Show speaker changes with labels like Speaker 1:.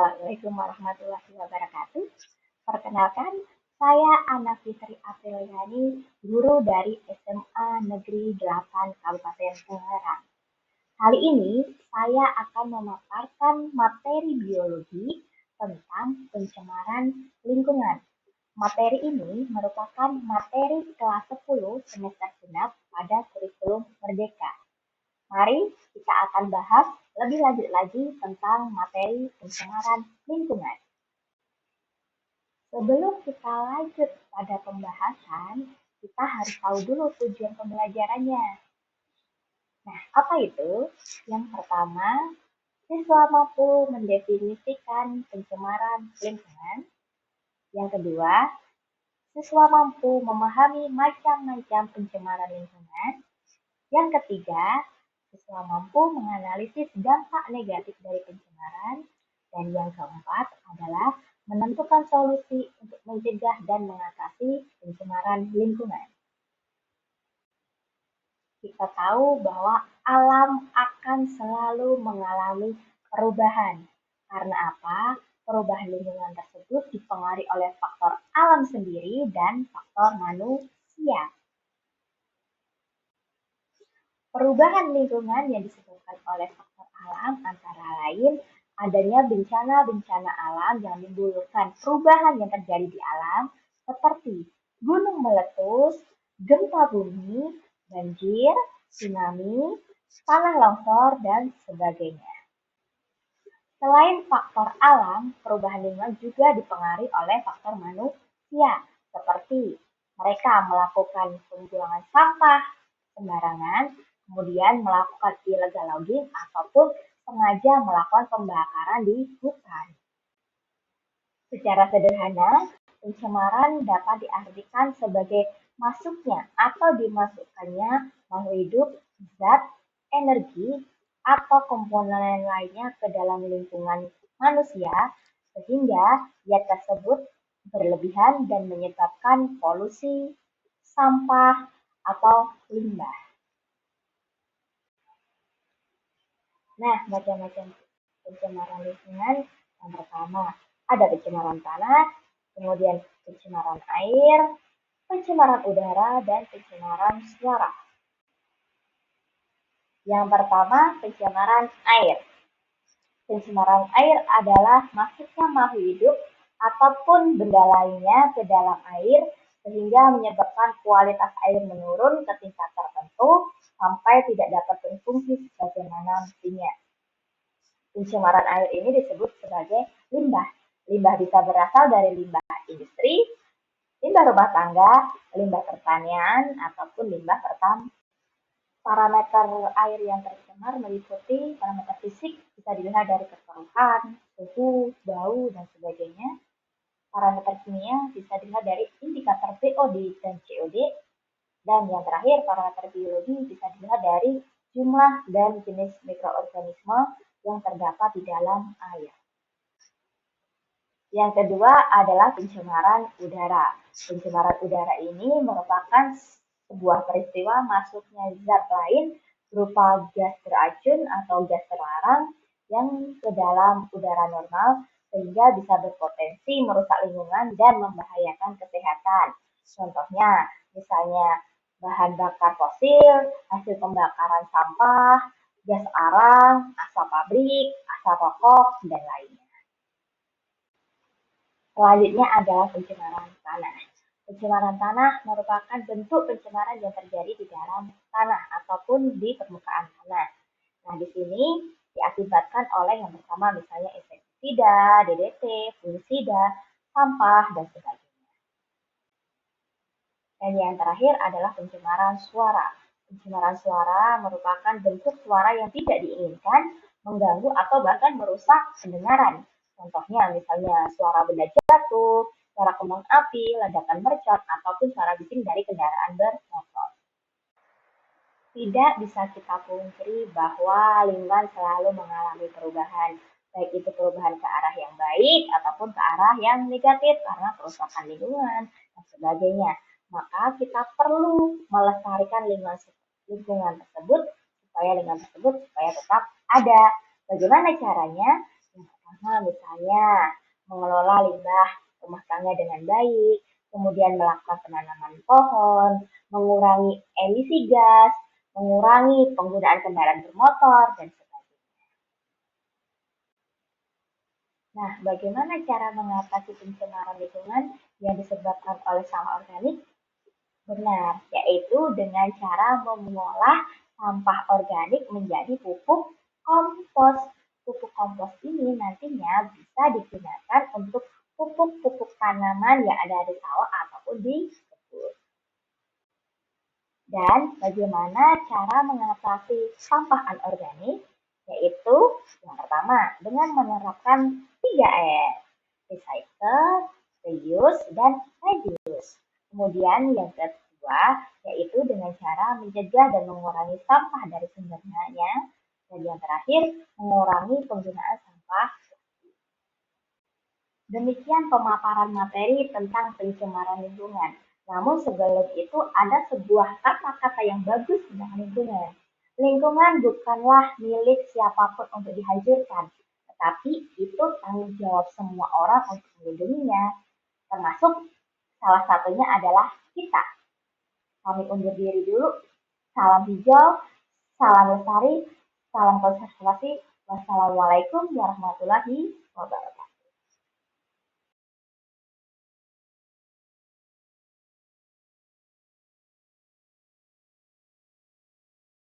Speaker 1: Assalamualaikum warahmatullahi wabarakatuh. Perkenalkan, saya Ana Fitri Apriliani, guru dari SMA Negeri 8 Kabupaten Tangerang. Kali ini saya akan memaparkan materi biologi tentang pencemaran lingkungan. Materi ini merupakan materi kelas 10 semester genap pada kurikulum Merdeka. Mari kita akan bahas lebih lanjut lagi tentang materi pencemaran lingkungan. Sebelum kita lanjut pada pembahasan, kita harus tahu dulu tujuan pembelajarannya. Nah, apa itu? Yang pertama, siswa mampu mendefinisikan pencemaran lingkungan. Yang kedua, siswa mampu memahami macam-macam pencemaran lingkungan. Yang ketiga, siswa mampu menganalisis dampak negatif dari pencemaran. Dan yang keempat adalah menentukan solusi untuk mencegah dan mengatasi pencemaran lingkungan. Kita tahu bahwa alam akan selalu mengalami perubahan. Karena apa? Perubahan lingkungan tersebut dipengaruhi oleh faktor alam sendiri dan faktor manusia. Perubahan lingkungan yang disebabkan oleh faktor alam antara lain adanya bencana-bencana alam yang menimbulkan perubahan yang terjadi di alam seperti gunung meletus, gempa bumi, banjir, tsunami, tanah longsor, dan sebagainya. Selain faktor alam, perubahan lingkungan juga dipengaruhi oleh faktor manusia, seperti mereka melakukan pembuangan sampah sembarangan, kemudian melakukan illegal logging ataupun sengaja melakukan pembakaran di hutan. Secara sederhana, pencemaran dapat diartikan sebagai masuknya atau dimasukkannya makhluk hidup, zat, energi, atau komponen lainnya ke dalam lingkungan manusia, sehingga zat tersebut berlebihan dan menyebabkan polusi, sampah, atau limbah. Nah, macam-macam pencemaran lingkungan. Yang pertama, ada pencemaran tanah, kemudian pencemaran air, pencemaran udara, dan pencemaran suara. Yang pertama, pencemaran air. Pencemaran air adalah masuknya makhluk hidup ataupun benda lainnya ke dalam air sehingga menyebabkan kualitas air menurun ke tingkat tertentu sampai tidak dapat berfungsi sebagaimana mestinya. Pencemaran air ini disebut sebagai limbah. Limbah bisa berasal dari limbah industri, limbah rumah tangga, limbah pertanian, ataupun limbah pertambangan. Parameter air yang tercemar meliputi parameter fisik bisa dilihat dari kekeruhan, suhu, bau, dan sebagainya. Parameter kimia bisa dilihat dari indikator BOD dan COD. Dan yang terakhir, parameter biologi bisa dilihat dari jumlah dan jenis mikroorganisme yang terdapat di dalam air. Yang kedua adalah pencemaran udara. Pencemaran udara ini merupakan sebuah peristiwa masuknya zat lain berupa gas beracun atau gas terlarang yang ke dalam udara normal sehingga bisa berpotensi merusak lingkungan dan membahayakan kesehatan. Contohnya, misalnya bahan bakar fosil, hasil pembakaran sampah, gas arang, asap pabrik, asap rokok, dan lainnya. Selanjutnya adalah pencemaran tanah. Pencemaran tanah merupakan bentuk pencemaran yang terjadi di dalam tanah ataupun di permukaan tanah. Nah, di sini diakibatkan oleh yang pertama misalnya insektisida, DDT, fungisida, sampah, dan sebagainya. Dan yang terakhir adalah pencemaran suara. Pencemaran suara merupakan bentuk suara yang tidak diinginkan, mengganggu atau bahkan merusak pendengaran. Contohnya misalnya suara benda jatuh, suara kembang api, ledakan mercon, ataupun suara bising dari kendaraan bermotor. Tidak bisa kita pungkiri bahwa lingkungan selalu mengalami perubahan, baik itu perubahan ke arah yang baik ataupun ke arah yang negatif karena kerusakan lingkungan dan sebagainya. Maka kita perlu melestarikan lingkungan tersebut supaya tetap ada. Bagaimana caranya? Yang Misalnya mengelola limbah rumah tangga dengan baik, kemudian melakukan penanaman pohon, mengurangi emisi gas, mengurangi penggunaan kendaraan bermotor, dan sebagainya. Nah, bagaimana cara mengatasi pencemaran lingkungan yang disebabkan oleh sampah organik? Benar, yaitu dengan cara mengolah sampah organik menjadi pupuk kompos. Pupuk kompos ini nantinya bisa digunakan untuk pupuk-pupuk tanaman yang ada di sawah ataupun di kebun. Dan bagaimana cara mengatasi sampah anorganik? Yaitu yang pertama dengan menerapkan 3R, recycle, reuse, dan reduce. Kemudian yang kedua yaitu dengan cara mencegah dan mengurangi sampah dari sumbernya. Dan yang terakhir mengurangi penggunaan sampah. Demikian pemaparan materi tentang pencemaran lingkungan. Namun sebelum itu ada sebuah kata-kata yang bagus tentang lingkungan. Lingkungan bukanlah milik siapapun untuk dihancurkan, tetapi itu tanggung jawab semua orang untuk melindunginya, termasuk salah satunya adalah kita. Kami undur diri dulu. Salam hijau, salam lestari, salam konservasi. Wassalamualaikum warahmatullahi wabarakatuh.